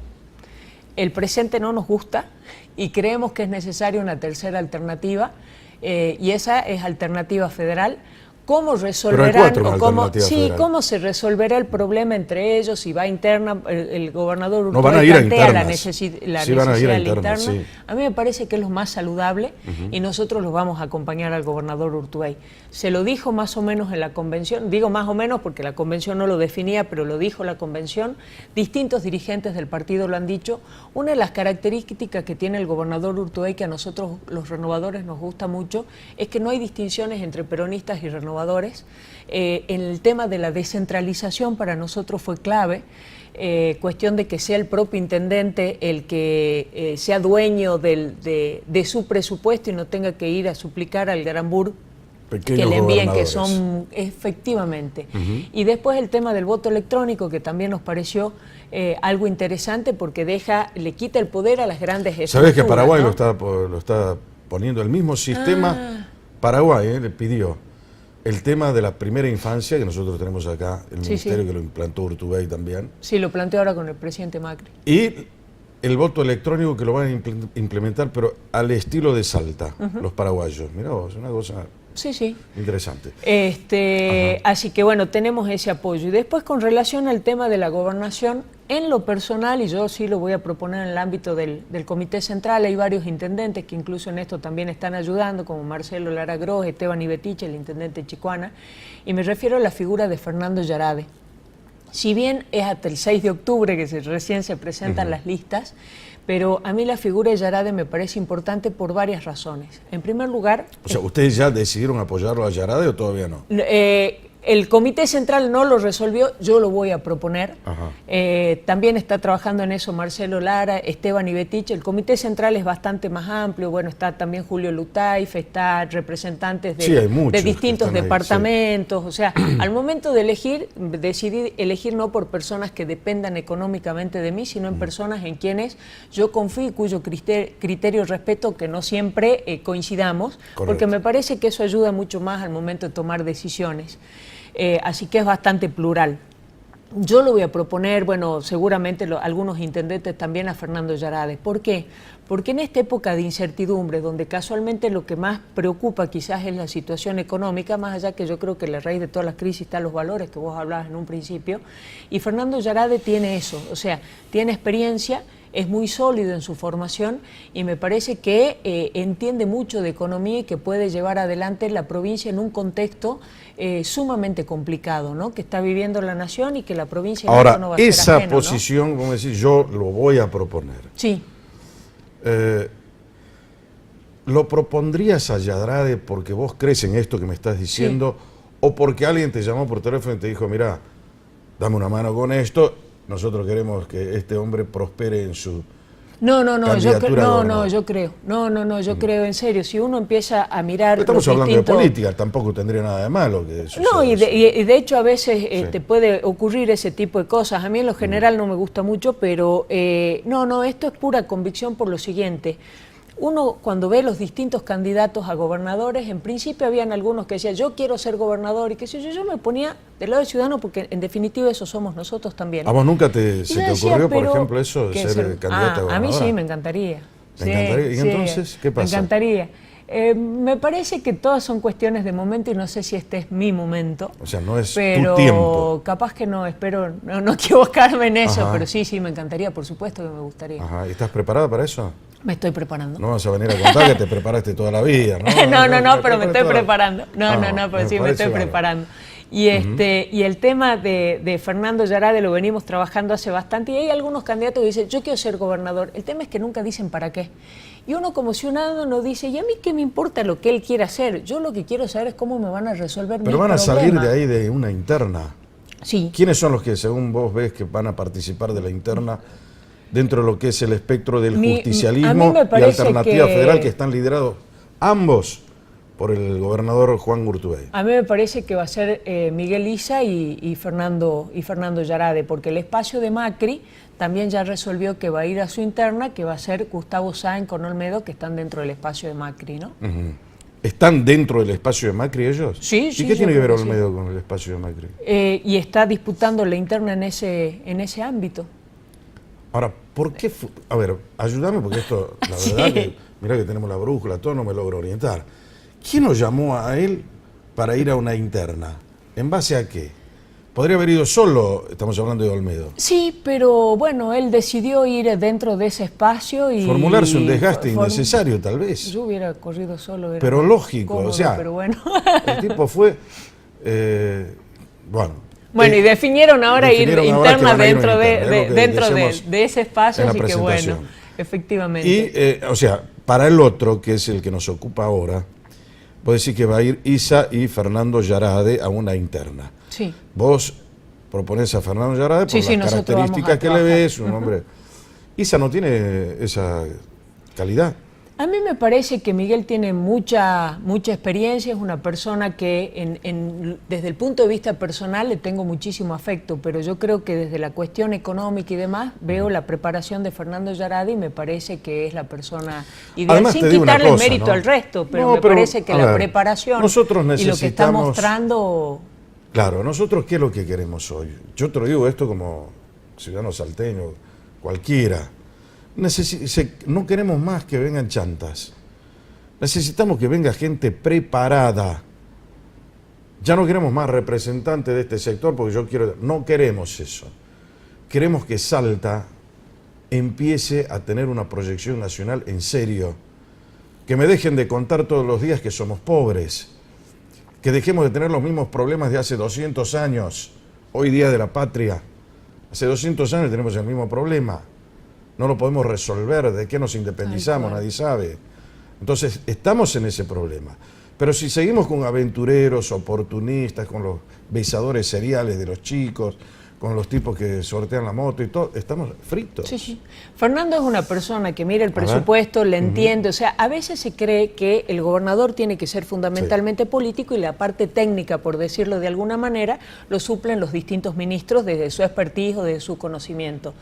el presente no nos gusta y creemos que es necesaria una tercera alternativa, y esa es alternativa federal. ¿Cómo resolverán cómo se resolverá el problema entre ellos? Si va interna, el gobernador Urtubey plantea la necesidad de la interna. Sí. A mí me parece que es lo más saludable y nosotros los vamos a acompañar al gobernador Urtubey. Se lo dijo más o menos en la convención, digo más o menos porque la convención no lo definía, pero lo dijo la convención. Distintos dirigentes del partido lo han dicho. Una de las características que tiene el gobernador Urtubey, que a nosotros los renovadores nos gusta mucho, es que no hay distinciones entre peronistas y renovadores. En el tema de la descentralización para nosotros fue clave, cuestión de que sea el propio intendente el que sea dueño de su presupuesto y no tenga que ir a suplicar al Garambur que le envíen, que son efectivamente. Y después el tema del voto electrónico, que también nos pareció algo interesante porque le quita el poder a las grandes estructuras. ¿Sabes que Paraguay, ¿no? lo está poniendo el mismo sistema? Paraguay le pidió el tema de la primera infancia, que nosotros tenemos acá, el ministerio que lo implantó Urtubey también. Sí, lo planteó ahora con el presidente Macri. Y el voto electrónico que lo van a implementar, pero al estilo de Salta, los paraguayos. Mirá vos, una cosa interesante. Así que bueno, tenemos ese apoyo. Y después, con relación al tema de la gobernación, en lo personal, y yo sí lo voy a proponer en el ámbito del Comité Central, hay varios intendentes que incluso en esto también están ayudando, como Marcelo Lara Gross, Esteban Ibetiche, el intendente Chicuana, y me refiero a la figura de Fernando Yarade. Si bien es hasta el 6 de octubre que recién se presentan las listas, pero a mí la figura de Yarade me parece importante por varias razones. En primer lugar... O sea, ¿ustedes ya decidieron apoyarlo a Yarade o todavía no? El Comité Central no lo resolvió, yo lo voy a proponer. También está trabajando en eso Marcelo Lara, Esteban Ibetich. El Comité Central es bastante más amplio, bueno, está también Julio Lutaif, está representantes de distintos departamentos. Ahí, sí. O sea, al momento de elegir, decidí elegir no por personas que dependan económicamente de mí, sino en personas en quienes yo confío y cuyo criterio respeto, que no siempre coincidamos, porque me parece que eso ayuda mucho más al momento de tomar decisiones. Así que es bastante plural. Yo lo voy a proponer, bueno, seguramente algunos intendentes también, a Fernando Yarade. ¿Por qué? Porque en esta época de incertidumbre, donde casualmente lo que más preocupa quizás es la situación económica, más allá que yo creo que la raíz de todas las crisis están los valores que vos hablabas en un principio, y Fernando Yarade tiene eso, o sea, tiene experiencia, es muy sólido en su formación y me parece que entiende mucho de economía y que puede llevar adelante la provincia en un contexto sumamente complicado, ¿no? Que está viviendo la nación y que la provincia ahora no va a ser esa ajeno, posición, ¿no? Como decir, yo lo voy a proponer. Sí. ¿Lo propondrías a Yarade porque vos crees en esto que me estás diciendo, sí, o porque alguien te llamó por teléfono y te dijo, mira, dame una mano con esto? Nosotros queremos que este hombre prospere en su yo creo en serio. Si uno empieza a mirar... Estamos hablando de política, tampoco tendría nada de malo que suceda. No, y de hecho a veces te puede ocurrir ese tipo de cosas. A mí en lo general no me gusta mucho, pero esto es pura convicción por lo siguiente. Uno, cuando ve los distintos candidatos a gobernadores, en principio habían algunos que decían, yo quiero ser gobernador, y que yo me ponía del lado del ciudadano, porque en definitiva eso somos nosotros también. ¿A vos nunca se te ocurrió, por ejemplo, eso de ser candidato a gobernador? A mí sí, me encantaría. ¿Te encantaría? ¿Y entonces qué pasa? Me encantaría. Me parece que todas son cuestiones de momento y no sé si este es mi momento. O sea, no es tu tiempo. Pero capaz que no, espero no equivocarme en eso, pero sí, me encantaría, por supuesto que me gustaría. Ajá. ¿Y estás preparada para eso? Me estoy preparando. No vas a venir a contar que te preparaste toda la vida, ¿no? Pero me estoy preparando. Pero sí, me estoy preparando. Y, y el tema de Fernando Yarade lo venimos trabajando hace bastante y hay algunos candidatos que dicen, yo quiero ser gobernador. El tema es que nunca dicen para qué. Y uno como ciudadano dice, ¿y a mí qué me importa lo que él quiera hacer? Yo lo que quiero saber es cómo me van a resolver mis problemas. Pero van a salir de ahí de una interna. Sí. ¿Quiénes son los que, según vos ves, que van a participar de la interna dentro de lo que es el espectro del justicialismo y Alternativa Federal, que están liderados ambos por el gobernador Juan Urtubey? A mí me parece que va a ser Miguel Issa y Fernando Yarade, porque el espacio de Macri también ya resolvió que va a ir a su interna, que va a ser Gustavo Sáenz con Olmedo, que están dentro del espacio de Macri, ¿no? ¿Están dentro del espacio de Macri ellos? Sí, ¿Y qué tiene que ver Olmedo con el espacio de Macri? Y está disputando la interna en ese ámbito. Ahora, ¿por qué? A ver, ayúdame porque esto, la verdad, que, mirá que tenemos la brújula, todo, no me logro orientar. ¿Quién lo llamó a él para ir a una interna? ¿En base a qué? Podría haber ido solo, estamos hablando de Olmedo. Sí, pero bueno, él decidió ir dentro de ese espacio y... Formularse un desgaste innecesario, tal vez. Yo hubiera corrido solo. Pero lógico, cómodo, o sea, pero bueno. El tipo fue, Bueno, y definieron ahora ir interna dentro de ese espacio, así que bueno, efectivamente. Y, o sea, para el otro, que es el que nos ocupa ahora, vos decís que va a ir Issa y Fernando Yarade a una interna. Sí. Vos proponés a Fernando Yarade por las características que le ves, un hombre... Issa no tiene esa calidad. A mí me parece que Miguel tiene mucha experiencia, es una persona que desde el punto de vista personal le tengo muchísimo afecto, pero yo creo que desde la cuestión económica y demás veo la preparación de Fernando Yarade y me parece que es la persona ideal. Además, sin quitarle mérito al resto, pero me parece que la preparación y lo que está mostrando... Claro, nosotros ¿qué es lo que queremos hoy? Yo te lo digo esto como ciudadano salteño, cualquiera. No queremos más que vengan chantas. Necesitamos que venga gente preparada. Ya no queremos más representantes de este sector porque no queremos eso. Queremos que Salta empiece a tener una proyección nacional en serio. Que me dejen de contar todos los días que somos pobres. Que dejemos de tener los mismos problemas de hace 200 años. Hoy día de la patria. Hace 200 años tenemos el mismo problema. No lo podemos resolver, ¿de qué nos independizamos? Nadie sabe. Entonces, estamos en ese problema. Pero si seguimos con aventureros, oportunistas, con los besadores seriales de los chicos, con los tipos que sortean la moto y todo, estamos fritos. Sí, sí. Fernando es una persona que mira el presupuesto, le entiende, o sea, a veces se cree que el gobernador tiene que ser fundamentalmente político y la parte técnica, por decirlo de alguna manera, lo suplen los distintos ministros desde su expertise o desde su conocimiento.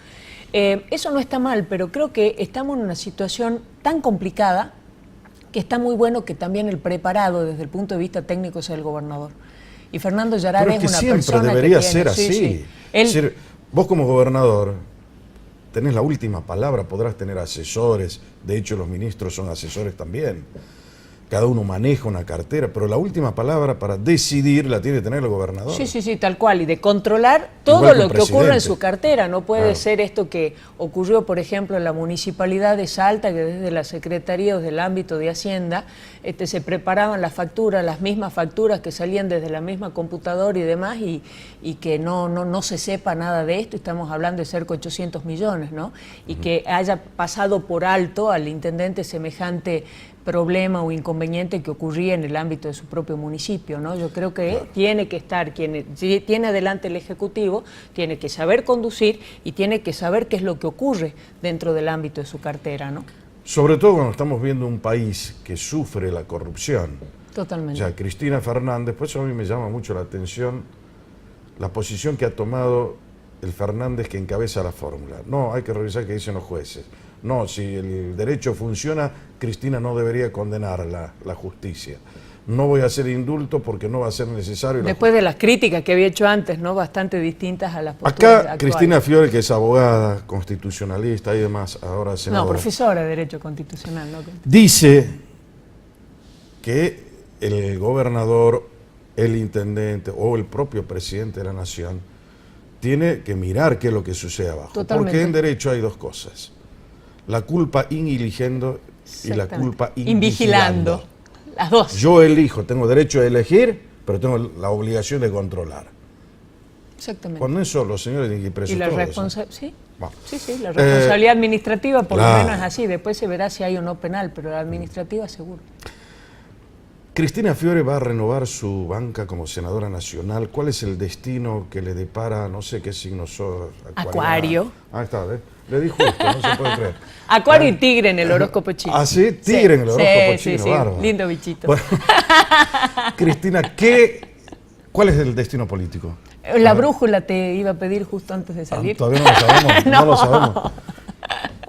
Eso no está mal, pero creo que estamos en una situación tan complicada que está muy bueno que también el preparado desde el punto de vista técnico sea el gobernador. Y Fernando Yarade es una persona debería que ser así. Sí. Es decir, vos como gobernador tenés la última palabra, podrás tener asesores, de hecho los ministros son asesores también. Cada uno maneja una cartera, pero la última palabra para decidir la tiene que tener el gobernador. Sí, sí, sí, tal cual, y de controlar todo lo que ocurre en su cartera. No puede ser esto que ocurrió, por ejemplo, en la Municipalidad de Salta, que desde la Secretaría o del ámbito de Hacienda se preparaban las facturas, las mismas facturas que salían desde la misma computadora y demás, y que no se sepa nada de esto. Estamos hablando de cerca de 800 millones, ¿no? Y que haya pasado por alto al intendente semejante problema o inconveniente que ocurría en el ámbito de su propio municipio, ¿no? Yo creo que tiene que estar, quien tiene adelante el Ejecutivo, tiene que saber conducir y tiene que saber qué es lo que ocurre dentro del ámbito de su cartera, ¿no? Sobre todo cuando estamos viendo un país que sufre la corrupción. Totalmente. O sea, Cristina Fernández, por eso a mí me llama mucho la atención la posición que ha tomado el Fernández que encabeza la fórmula. No, hay que revisar qué dicen los jueces. No, si el derecho funciona, Cristina no debería condenar la justicia. No voy a hacer indulto porque no va a ser necesario. Después de las críticas que había hecho antes, ¿no? Bastante distintas a las posturas Acá, actuales. Cristina Fiore, que es abogada, constitucionalista y demás, ahora senadora. No, profesora de Derecho Constitucional, ¿no? Dice que el gobernador, el intendente o el propio presidente de la nación tiene que mirar qué es lo que sucede abajo. Totalmente. Porque en derecho hay dos cosas. La culpa in iligendo y la culpa in vigilando. Las dos. Yo elijo, tengo derecho a elegir, pero tengo la obligación de controlar. Exactamente. Con eso los señores tienen que ir presos Y la todos, responsabilidad, sí, Bueno. sí, la responsabilidad administrativa por claro. lo menos es así. Después se verá si hay o no penal, pero la administrativa seguro. Cristina Fiore va a renovar su banca como senadora nacional. ¿Cuál es el destino que le depara, no sé qué signo sos? Acuario. Ah, está, ¿ves? Le di justo, no se puede creer. Acuario y tigre en el horóscopo chino. Ah, sí, tigre en el horóscopo sí, chino, sí, bárbaro. lindo bichito. Bueno, Cristina, ¿cuál es el destino político? La brújula te iba a pedir justo antes de salir. Todavía no lo sabemos, no lo sabemos.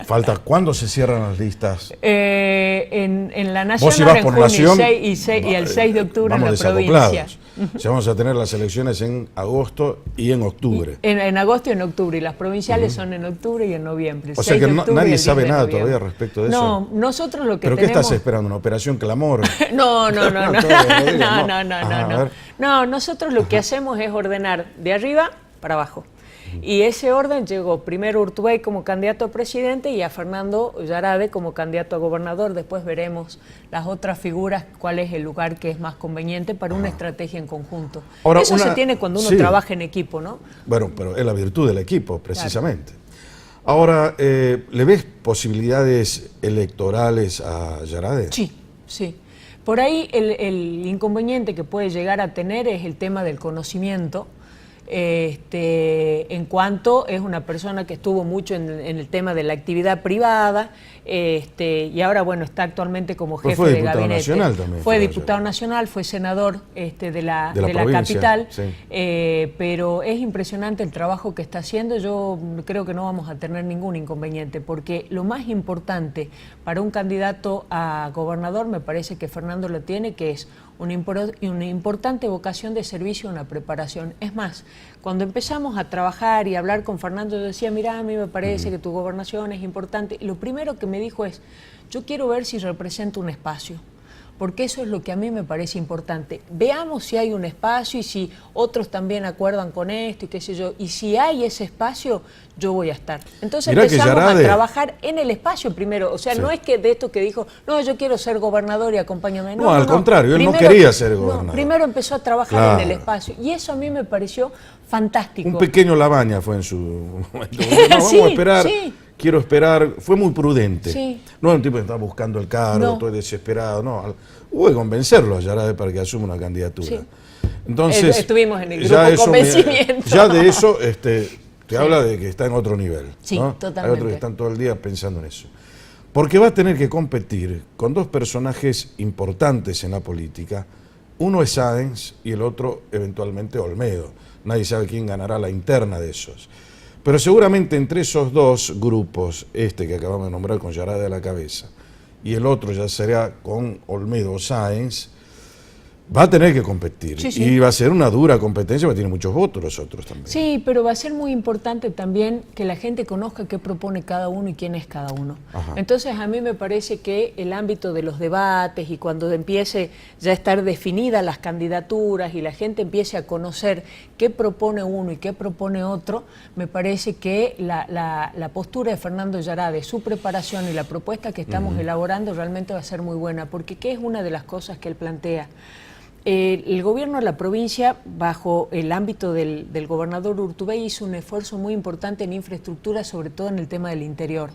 Falta, ¿cuándo se cierran las listas? En la nación Vos si vas en por junio nación, y el 6 de octubre en la vamos provincia. desacoplados. O sea, vamos a tener las elecciones en agosto y en octubre. En agosto y en octubre, y las provinciales son en octubre y en noviembre. O sea que nadie sabe nada todavía respecto de eso. No, nosotros lo que ¿Pero tenemos... qué estás esperando? ¿Una operación Clamor? No, ver. no, nosotros lo que hacemos es ordenar de arriba para abajo. Y ese orden llegó primero a Urtubey como candidato a presidente y a Fernando Yarade como candidato a gobernador. Después veremos las otras figuras, cuál es el lugar que es más conveniente para una estrategia en conjunto. Ahora, eso se tiene cuando uno trabaja en equipo, ¿no? Bueno, pero es la virtud del equipo, precisamente. Claro. Ahora, ¿le ves posibilidades electorales a Yarade? Sí, sí. Por ahí el inconveniente que puede llegar a tener es el tema del conocimiento. En cuanto es una persona que estuvo mucho en el tema de la actividad privada, y ahora bueno está actualmente como jefe de gabinete. Nacional también, fue diputado nacional, fue senador de la capital, sí. Pero es impresionante el trabajo que está haciendo. Yo creo que no vamos a tener ningún inconveniente, porque lo más importante para un candidato a gobernador me parece que Fernando lo tiene, que es una importante vocación de servicio y una preparación. Es más, cuando empezamos a trabajar y a hablar con Fernando, yo decía, mira, a mí me parece que tu gobernación es importante. Y lo primero que me dijo es, yo quiero ver si represento un espacio, porque eso es lo que a mí me parece importante. Veamos si hay un espacio y si otros también acuerdan con esto y qué sé yo. Y si hay ese espacio, yo voy a estar. Entonces empezamos a trabajar en el espacio primero. O sea, no es que de esto que dijo, no, yo quiero ser gobernador y acompáñame. No, al contrario, él no quería ser gobernador. Primero empezó a trabajar en el espacio. Y eso a mí me pareció fantástico. Un pequeño Labaña fue en su momento. No, vamos a esperar quiero esperar, fue muy prudente. Sí. No es un tipo que está buscando el cargo, No. estoy desesperado, no. Hubo que convencerlo a Yarade para que asuma una candidatura. Sí. Entonces, Estuvimos en el ya grupo eso convencimiento. ya de eso te habla de que está en otro nivel. Sí, ¿no? totalmente. Hay otros que están todo el día pensando en eso. Porque va a tener que competir con dos personajes importantes en la política. Uno es Sáenz y el otro eventualmente Olmedo. Nadie sabe quién ganará la interna de esos. Pero seguramente entre esos dos grupos, este que acabamos de nombrar con Yarade a la cabeza, y el otro ya será con Olmedo o Sáenz, va a tener que competir. Sí, sí. Y va a ser una dura competencia porque tiene muchos votos los otros también. Sí, pero va a ser muy importante también que la gente conozca qué propone cada uno y quién es cada uno. Ajá. Entonces a mí me parece que el ámbito de los debates y cuando empiece ya a estar definidas las candidaturas y la gente empiece a conocer qué propone uno y qué propone otro, me parece que la postura de Fernando Yarade, su preparación y la propuesta que estamos elaborando realmente va a ser muy buena, porque ¿qué es una de las cosas que él plantea? El gobierno de la provincia, bajo el ámbito del gobernador Urtubey, hizo un esfuerzo muy importante en infraestructura, sobre todo en el tema del interior.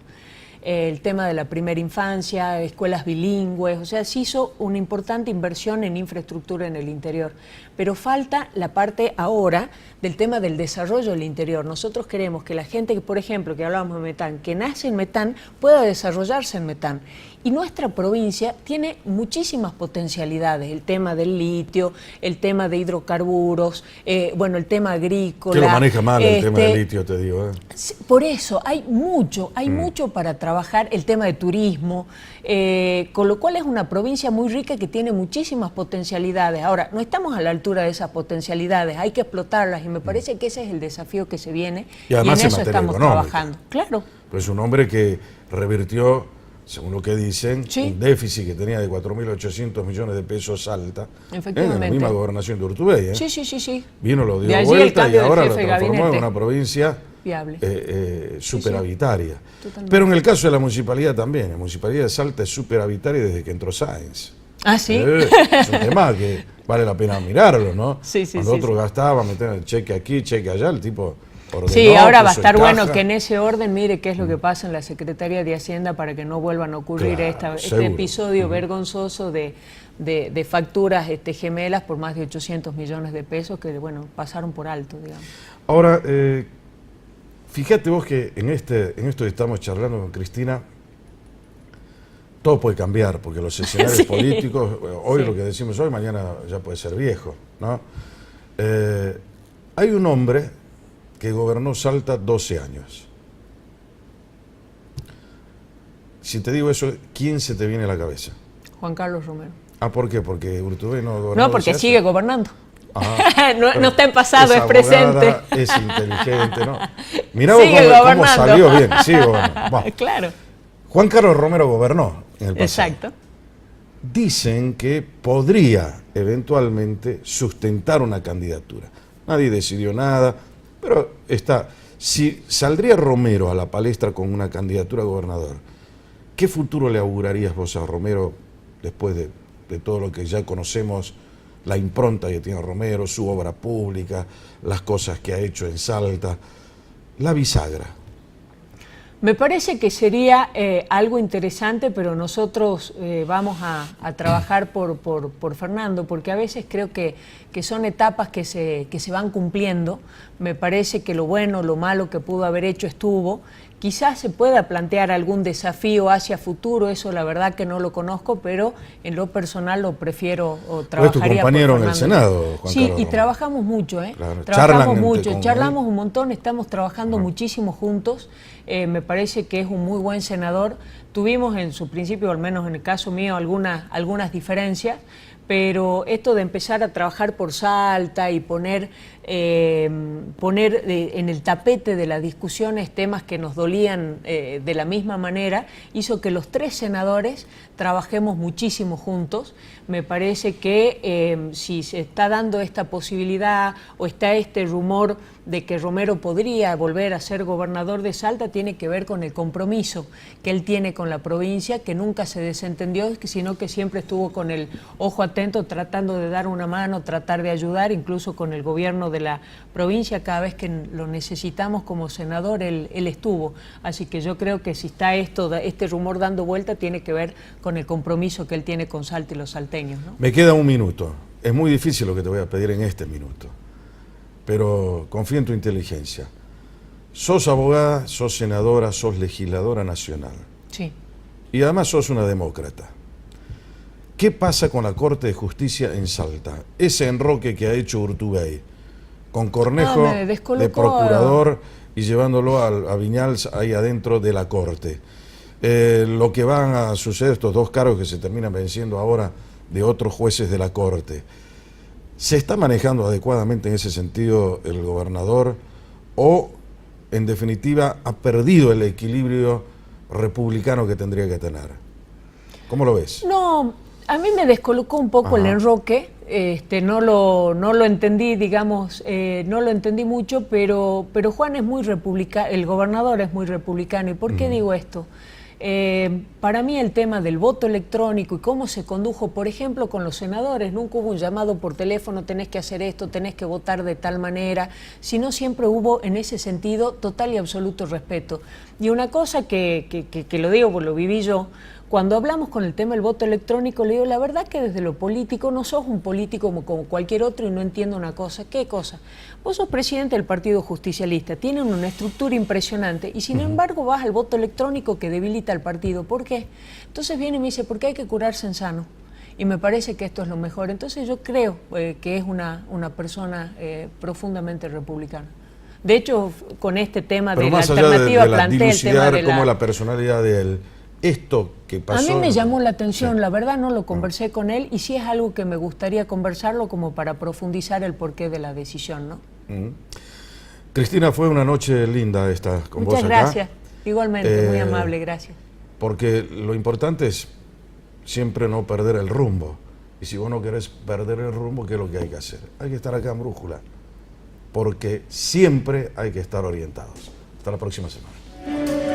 El tema de la primera infancia, escuelas bilingües, o sea, se hizo una importante inversión en infraestructura en el interior. Pero falta la parte ahora del tema del desarrollo del interior. Nosotros queremos que la gente, que, por ejemplo, que hablábamos de Metán, que nace en Metán, pueda desarrollarse en Metán. Y nuestra provincia tiene muchísimas potencialidades, el tema del litio, el tema de hidrocarburos, bueno, el tema agrícola. Que lo maneja mal el tema del litio, te digo. Por eso, hay mucho para trabajar, el tema de turismo, con lo cual es una provincia muy rica que tiene muchísimas potencialidades. Ahora, no estamos a la altura de esas potencialidades, hay que explotarlas y me parece que ese es el desafío que se viene Y además en en eso materia estamos económica. trabajando. Claro. Pues es un hombre que revirtió, según lo que dicen, Sí. un déficit que tenía de 4.800 millones de pesos Salta en Efectivamente. la misma gobernación de Urtubey. Sí, sí, sí, sí. Vino, lo De dio allí el vuelta y cambio del ahora lo jefe de transformó en gabinete. una provincia Viable. superavitaria. Totalmente. Pero en el caso de la municipalidad también, la municipalidad de Salta es superavitaria desde que entró Sáenz. Ah, sí. Es un tema que vale la pena mirarlo, ¿no? Sí, sí, Cuando sí, otro sí. gastaba, meter el cheque aquí, cheque allá, el tipo ordenó, Sí, ahora va a puso estar en bueno caja. que en ese orden mire qué es lo que pasa en la Secretaría de Hacienda para que no vuelvan a ocurrir Claro, este seguro. episodio vergonzoso de facturas gemelas por más de 800 millones de pesos que, bueno, pasaron por alto, digamos. Ahora, fíjate vos que en esto que estamos charlando con Cristina, todo puede cambiar, porque los escenarios Sí. políticos, hoy Sí. lo que decimos hoy, mañana ya puede ser viejo, ¿no? Hay un hombre que gobernó Salta 12 años. Si te digo eso, ¿quién se te viene a la cabeza? Juan Carlos Romero. Ah, ¿por qué? Porque Urtubey no gobernó. No, porque 12 sigue años. gobernando. Ajá. No está en pasado, es abogada, presente. Es inteligente, ¿no? Mirá vos Sigue cómo gobernando. salió bien, sigue gobernando. Bueno, Claro. Juan Carlos Romero gobernó en el pasado. Exacto. Dicen que podría eventualmente sustentar una candidatura. Nadie decidió nada, pero está. Si saldría Romero a la palestra con una candidatura a gobernador, ¿qué futuro le augurarías vos a Romero después de todo lo que ya conocemos, la impronta que tiene Romero, su obra pública, las cosas que ha hecho en Salta, la bisagra? Me parece que sería algo interesante, pero nosotros vamos a trabajar por Fernando, porque a veces creo que son etapas que se van cumpliendo. Me parece que lo bueno, lo malo que pudo haber hecho estuvo. Quizás se pueda plantear algún desafío hacia futuro, eso la verdad que no lo conozco, pero en lo personal lo prefiero o trabajaría tu compañero por en el Fernando. Senado, Juan Sí, Carlos y Romero. trabajamos mucho, Claro, trabajamos charlan mucho, con charlamos él. un montón, estamos trabajando muchísimo juntos. Me parece que es un muy buen senador. Tuvimos en su principio, al menos en el caso mío, algunas diferencias, pero esto de empezar a trabajar por Salta y poner en el tapete de las discusiones temas que nos dolían de la misma manera, hizo que los tres senadores trabajemos muchísimo juntos. Me parece que si se está dando esta posibilidad o está este rumor de que Romero podría volver a ser gobernador de Salta, tiene que ver con el compromiso que él tiene con la provincia, que nunca se desentendió, sino que siempre estuvo con el ojo atento, tratando de dar una mano, tratar de ayudar, incluso con el gobierno de la provincia, cada vez que lo necesitamos como senador, él estuvo. Así que yo creo que si está este rumor dando vuelta, tiene que ver con el compromiso que él tiene con Salta y los salteños, ¿no? Me queda un minuto. Es muy difícil lo que te voy a pedir en este minuto, pero confío en tu inteligencia. Sos abogada, sos senadora, sos legisladora nacional. Sí. Y además sos una demócrata. ¿Qué pasa con la Corte de Justicia en Salta? Ese enroque que ha hecho Urtubey con Cornejo de procurador y llevándolo a Viñals ahí adentro de la Corte. Lo que van a suceder, estos dos cargos que se terminan venciendo ahora de otros jueces de la Corte. ¿Se está manejando adecuadamente en ese sentido el gobernador o, en definitiva, ha perdido el equilibrio republicano que tendría que tener? ¿Cómo lo ves? No, a mí me descolocó un poco el enroque, no lo entendí, digamos, no lo entendí mucho, pero Juan es muy republicano, el gobernador es muy republicano. ¿Y por qué digo esto? Para mí el tema del voto electrónico y cómo se condujo, por ejemplo, con los senadores, nunca hubo un llamado por teléfono, tenés que hacer esto, tenés que votar de tal manera, sino siempre hubo en ese sentido total y absoluto respeto. Y una cosa que lo digo, pues lo viví yo, cuando hablamos con el tema del voto electrónico, le digo, la verdad que desde lo político no sos un político como cualquier otro y no entiendo una cosa. ¿Qué cosa? Vos sos presidente del Partido Justicialista, tienen una estructura impresionante y sin embargo vas al voto electrónico que debilita al partido. ¿Por qué? Entonces viene y me dice, porque hay que curarse en sano. Y me parece que esto es lo mejor. Entonces yo creo que es una persona profundamente republicana. De hecho, con este tema de la alternativa plantea el tema de como la personalidad de él. Esto que pasó... A mí me llamó la atención, la verdad no lo conversé con él y sí es algo que me gustaría conversarlo como para profundizar el porqué de la decisión, ¿no? Cristina, fue una noche linda esta con vos acá. Muchas gracias, igualmente, muy amable, gracias. Porque lo importante es siempre no perder el rumbo. Y si vos no querés perder el rumbo, ¿qué es lo que hay que hacer? Hay que estar acá en Brújula, porque siempre hay que estar orientados. Hasta la próxima semana.